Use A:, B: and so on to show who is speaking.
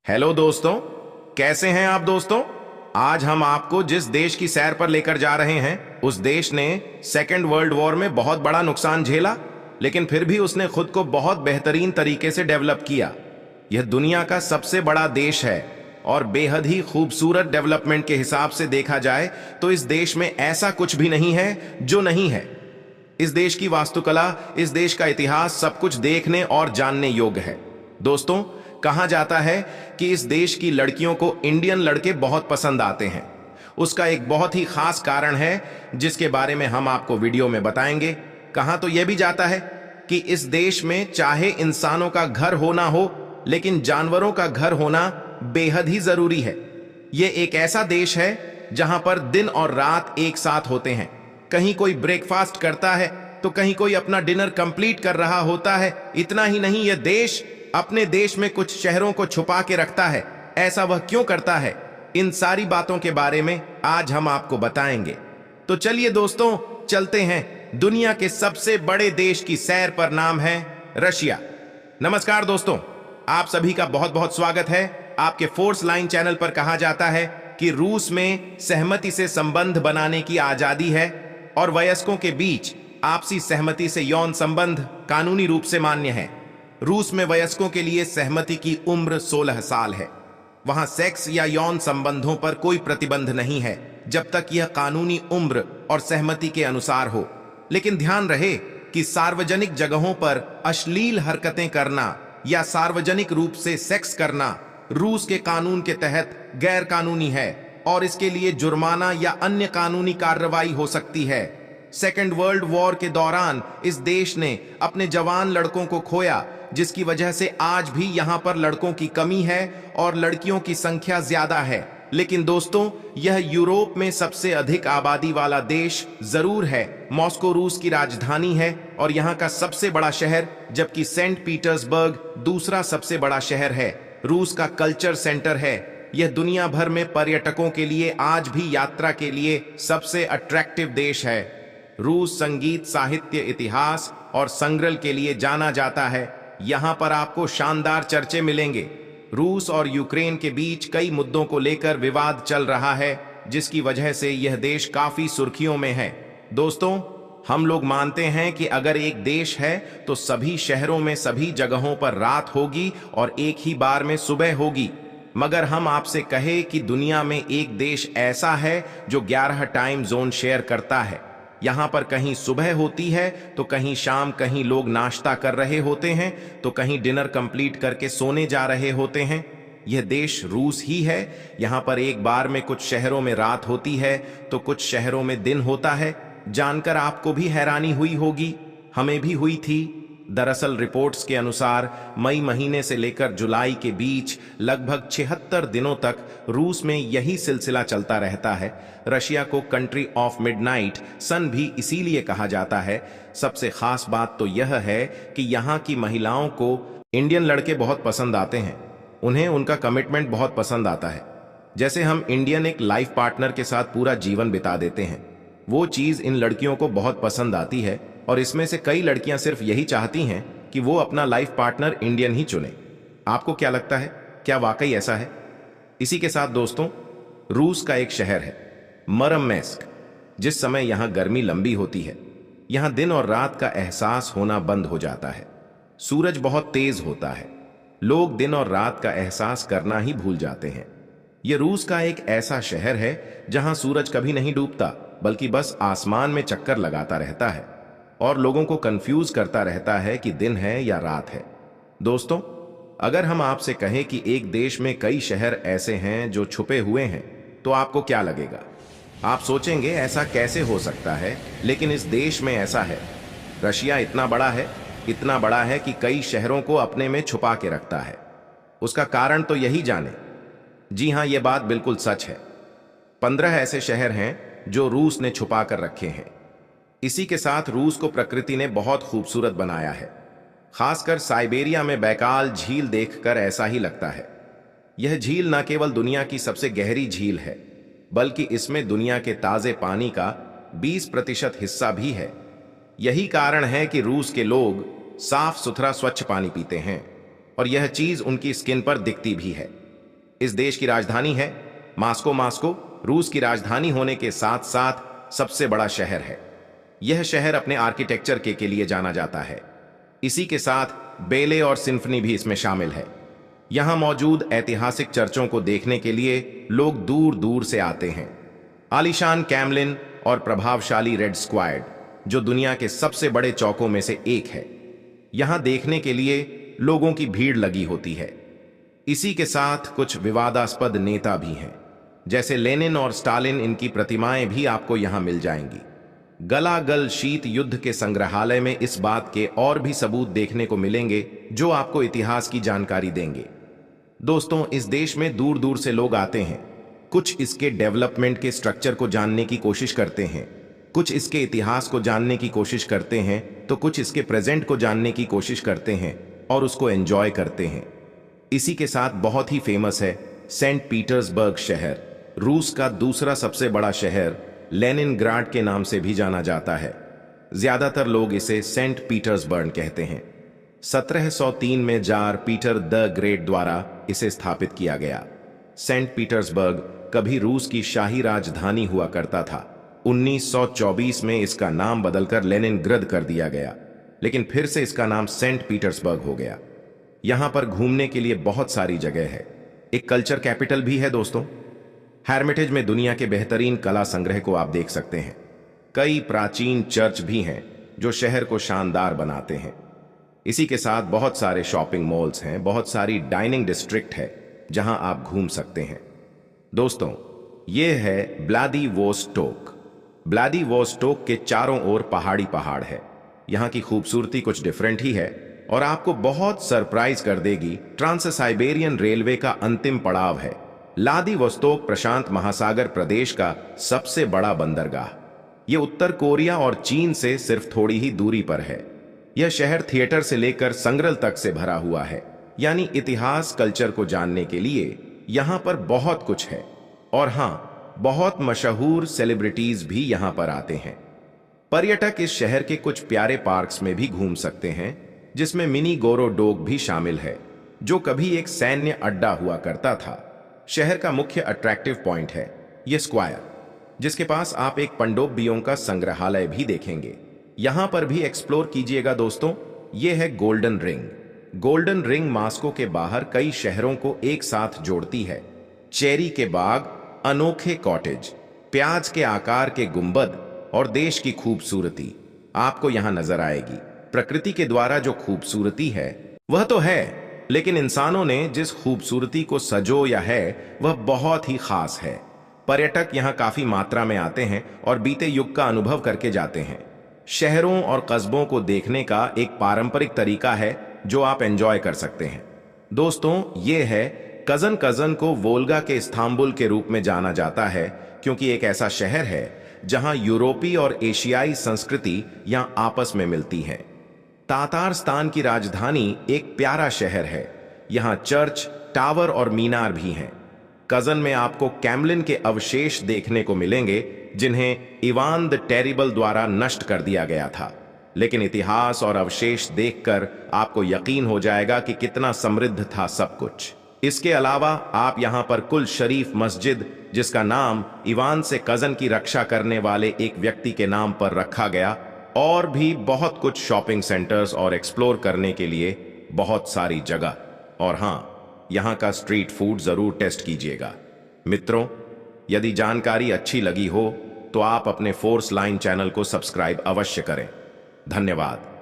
A: Hello दोस्तों, कैसे हैं आप दोस्तों। आज हम आपको जिस देश की सैर पर लेकर जा रहे हैं, उस देश ने सेकेंड वर्ल्ड वॉर में बहुत बड़ा नुकसान झेला, लेकिन फिर भी उसने खुद को बहुत बेहतरीन तरीके से डेवलप किया। यह दुनिया का सबसे बड़ा देश है और बेहद ही खूबसूरत डेवलपमेंट के हिसाब से देखा जाए तो इस देश में ऐसा कुछ भी नहीं है जो नहीं है। इस देश की वास्तुकला, इस देश का इतिहास सब कुछ देखने और जानने योग्य है। दोस्तों, कहा जाता है कि इस देश की लड़कियों को इंडियन लड़के बहुत पसंद आते हैं। उसका एक बहुत ही खास कारण है जिसके बारे में हम आपको वीडियो में बताएंगे। कहा तो यह भी जाता है कि इस देश में चाहे इंसानों का घर होना हो, लेकिन जानवरों का घर होना बेहद ही जरूरी है। यह एक ऐसा देश है जहां पर दिन और रात एक साथ होते हैं। कहीं कोई ब्रेकफास्ट करता है तो कहीं कोई अपना डिनर कंप्लीट कर रहा होता है। इतना ही नहीं, यह देश अपने देश में कुछ शहरों को छुपा के रखता है। ऐसा वह क्यों करता है, इन सारी बातों के बारे में आज हम आपको बताएंगे। तो चलिए दोस्तों, चलते हैं दुनिया के सबसे बड़े देश की सैर पर। नाम है रशिया। नमस्कार दोस्तों, आप सभी का बहुत बहुत स्वागत है आपके फोर्स लाइन चैनल पर। कहा जाता है कि रूस में सहमति से संबंध बनाने की आजादी है और वयस्कों के बीच आपसी सहमति से यौन संबंध कानूनी रूप से मान्य है। रूस में वयस्कों के लिए सहमति की उम्र 16 साल है। वहां सेक्स या यौन संबंधों पर कोई प्रतिबंध नहीं है जब तक यह कानूनी उम्र और सहमति के अनुसार हो। लेकिन ध्यान रहे कि सार्वजनिक जगहों पर अश्लील हरकतें करना या सार्वजनिक रूप से सेक्स करना रूस के कानून के तहत गैर कानूनी है और इसके लिए जुर्माना या अन्य कानूनी कार्रवाई हो सकती है। सेकेंड वर्ल्ड वॉर के दौरान इस देश ने अपने जवान लड़कों को खोया, जिसकी वजह से आज भी यहां पर लड़कों की कमी है और लड़कियों की संख्या ज्यादा है। लेकिन दोस्तों, यह यूरोप में सबसे अधिक आबादी वाला देश जरूर है। मॉस्को रूस की राजधानी है और यहां का सबसे बड़ा शहर, जबकि सेंट पीटर्सबर्ग दूसरा सबसे बड़ा शहर है। रूस का कल्चर सेंटर है। यह दुनिया भर में पर्यटकों के लिए आज भी यात्रा के लिए सबसे अट्रैक्टिव देश है। रूस संगीत, साहित्य, इतिहास और संग्रह के लिए जाना जाता है। यहां पर आपको शानदार चर्चे मिलेंगे। रूस और यूक्रेन के बीच कई मुद्दों को लेकर विवाद चल रहा है, जिसकी वजह से यह देश काफी सुर्खियों में है। दोस्तों, हम लोग मानते हैं कि अगर एक देश है तो सभी शहरों में सभी जगहों पर रात होगी और एक ही बार में सुबह होगी। मगर हम आपसे कहें कि दुनिया में एक देश ऐसा है जो 11 टाइम जोन शेयर करता है। यहां पर कहीं सुबह होती है तो कहीं शाम, कहीं लोग नाश्ता कर रहे होते हैं तो कहीं डिनर कंप्लीट करके सोने जा रहे होते हैं। यह देश रूस ही है। यहां पर एक बार में कुछ शहरों में रात होती है तो कुछ शहरों में दिन होता है। जानकर आपको भी हैरानी हुई होगी, हमें भी हुई थी। दरअसल रिपोर्ट्स के अनुसार मई महीने से लेकर जुलाई के बीच लगभग 76 दिनों तक रूस में यही सिलसिला चलता रहता है। रशिया को कंट्री ऑफ मिडनाइट सन भी इसीलिए कहा जाता है। सबसे खास बात तो यह है कि यहाँ की महिलाओं को इंडियन लड़के बहुत पसंद आते हैं। उन्हें उनका कमिटमेंट बहुत पसंद आता है। जैसे हम इंडियन एक लाइफ पार्टनर के साथ पूरा जीवन बिता देते हैं, वो चीज़ इन लड़कियों को बहुत पसंद आती है और इसमें से कई लड़कियां सिर्फ यही चाहती हैं कि वो अपना लाइफ पार्टनर इंडियन ही चुने। आपको क्या लगता है, क्या वाकई ऐसा है? इसी के साथ दोस्तों, रूस का एक शहर है मरमैस्क। जिस समय यहां गर्मी लंबी होती है, यहां दिन और रात का एहसास होना बंद हो जाता है। सूरज बहुत तेज होता है। लोग दिन और रात का एहसास करना ही भूल जाते हैं। यह रूस का एक ऐसा शहर है जहां सूरज कभी नहीं डूबता, बल्कि बस आसमान में चक्कर लगाता रहता है और लोगों को कंफ्यूज करता रहता है कि दिन है या रात है। दोस्तों, अगर हम आपसे कहें कि एक देश में कई शहर ऐसे हैं जो छुपे हुए हैं, तो आपको क्या लगेगा? आप सोचेंगे ऐसा कैसे हो सकता है, लेकिन इस देश में ऐसा है। रशिया इतना बड़ा है कि कई शहरों को अपने में छुपा के रखता है। उसका कारण तो यही जाने। जी हां, यह बात बिल्कुल सच है। 15 ऐसे शहर हैं जो रूस ने छुपा कर रखे हैं। इसी के साथ रूस को प्रकृति ने बहुत खूबसूरत बनाया है। खासकर साइबेरिया में बैकाल झील देखकर ऐसा ही लगता है। यह झील न केवल दुनिया की सबसे गहरी झील है, बल्कि इसमें दुनिया के ताजे पानी का 20% हिस्सा भी है। यही कारण है कि रूस के लोग साफ सुथरा स्वच्छ पानी पीते हैं और यह चीज उनकी स्किन पर दिखती भी है। इस देश की राजधानी है मास्को। मास्को रूस की राजधानी होने के साथ साथ सबसे बड़ा शहर है। यह शहर अपने आर्किटेक्चर के लिए जाना जाता है। इसी के साथ बेले और सिम्फनी भी इसमें शामिल है। यहां मौजूद ऐतिहासिक चर्चों को देखने के लिए लोग दूर दूर से आते हैं। आलीशान कैमलिन और प्रभावशाली रेड स्क्वायर, जो दुनिया के सबसे बड़े चौकों में से एक है, यहां देखने के लिए लोगों की भीड़ लगी होती है। इसी के साथ कुछ विवादास्पद नेता भी हैं, जैसे लेनिन और स्टालिन। इनकी प्रतिमाएं भी आपको यहां मिल जाएंगी। गलागल शीत युद्ध के संग्रहालय में इस बात के और भी सबूत देखने को मिलेंगे जो आपको इतिहास की जानकारी देंगे। दोस्तों, इस देश में दूर दूर से लोग आते हैं। कुछ इसके डेवलपमेंट के स्ट्रक्चर को जानने की कोशिश करते हैं, कुछ इसके इतिहास को जानने की कोशिश करते हैं, तो कुछ इसके प्रेजेंट को जानने की कोशिश करते हैं और उसको एंजॉय करते हैं। इसी के साथ बहुत ही फेमस है सेंट पीटर्सबर्ग शहर, रूस का दूसरा सबसे बड़ा शहर। लेनिनग्राड के नाम से भी जाना जाता है। ज्यादातर लोग इसे सेंट पीटर्सबर्ग कहते हैं। 1703 में जार पीटर द ग्रेट द्वारा इसे स्थापित किया गया। सेंट पीटर्सबर्ग कभी रूस की शाही राजधानी हुआ करता था। 1924 में इसका नाम बदलकर लेनिनग्राद कर दिया गया, लेकिन फिर से इसका नाम सेंट पीटर्सबर्ग हो गया। यहां पर घूमने के लिए बहुत सारी जगह है। एक कल्चर कैपिटल भी है दोस्तों। हेर्मिटेज में दुनिया के बेहतरीन कला संग्रह को आप देख सकते हैं। कई प्राचीन चर्च भी हैं जो शहर को शानदार बनाते हैं। इसी के साथ बहुत सारे शॉपिंग मॉल्स हैं, बहुत सारी डाइनिंग डिस्ट्रिक्ट है जहां आप घूम सकते हैं। दोस्तों, यह है व्लादिवोस्टोक। व्लादिवोस्टोक के चारों ओर पहाड़ी पहाड़ है। यहां की खूबसूरती कुछ डिफरेंट ही है और आपको बहुत सरप्राइज कर देगी। ट्रांस साइबेरियन रेलवे का अंतिम पड़ाव है। व्लादिवोस्तोक प्रशांत महासागर प्रदेश का सबसे बड़ा बंदरगाह। यह उत्तर कोरिया और चीन से सिर्फ थोड़ी ही दूरी पर है। यह शहर थिएटर से लेकर संग्रल तक से भरा हुआ है, यानी इतिहास कल्चर को जानने के लिए यहां पर बहुत कुछ है। और हां, बहुत मशहूर सेलिब्रिटीज भी यहां पर आते हैं। पर्यटक इस शहर के कुछ प्यारे पार्क्स में भी घूम सकते हैं, जिसमें मिनी गोरोडोक भी शामिल है, जो कभी एक सैन्य अड्डा हुआ करता था। शहर का मुख्य अट्रैक्टिव पॉइंट है यह स्क्वायर, जिसके पास आप एक पनडुब्बियों का संग्रहालय भी देखेंगे। यहां पर भी एक्सप्लोर कीजिएगा दोस्तों। यह है golden ring. Golden ring Moscow के बाहर कई शहरों को एक साथ जोड़ती है। चेरी के बाग, अनोखे कॉटेज, प्याज के आकार के गुंबद और देश की खूबसूरती आपको यहां नजर आएगी। प्रकृति के द्वारा जो खूबसूरती है वह तो है, लेकिन इंसानों ने जिस खूबसूरती को सजोया है वह बहुत ही खास है। पर्यटक यहां काफी मात्रा में आते हैं और बीते युग का अनुभव करके जाते हैं। शहरों और कस्बों को देखने का एक पारंपरिक तरीका है जो आप एंजॉय कर सकते हैं। दोस्तों, ये है कजन। कजन को वोल्गा के इस्तांबुल के रूप में जाना जाता है, क्योंकि एक ऐसा शहर है जहां यूरोपीय और एशियाई संस्कृति यहां आपस में मिलती है। तातारस्तान की राजधानी एक प्यारा शहर है। यहां चर्च, टावर और मीनार भी हैं। कजन में आपको कैमलिन के अवशेष देखने को मिलेंगे, जिन्हें इवान द टेरिबल द्वारा नष्ट कर दिया गया था। लेकिन इतिहास और अवशेष देखकर आपको यकीन हो जाएगा कि कितना समृद्ध था सब कुछ। इसके अलावा आप यहां पर कुल शरीफ मस्जिद, जिसका नाम इवान से कजन की रक्षा करने वाले एक व्यक्ति के नाम पर रखा गया, और भी बहुत कुछ शॉपिंग सेंटर्स और एक्सप्लोर करने के लिए बहुत सारी जगह। और हां, यहां का स्ट्रीट फूड जरूर टेस्ट कीजिएगा। मित्रों, यदि जानकारी अच्छी लगी हो तो आप अपने फोर्स लाइन चैनल को सब्सक्राइब अवश्य करें। धन्यवाद।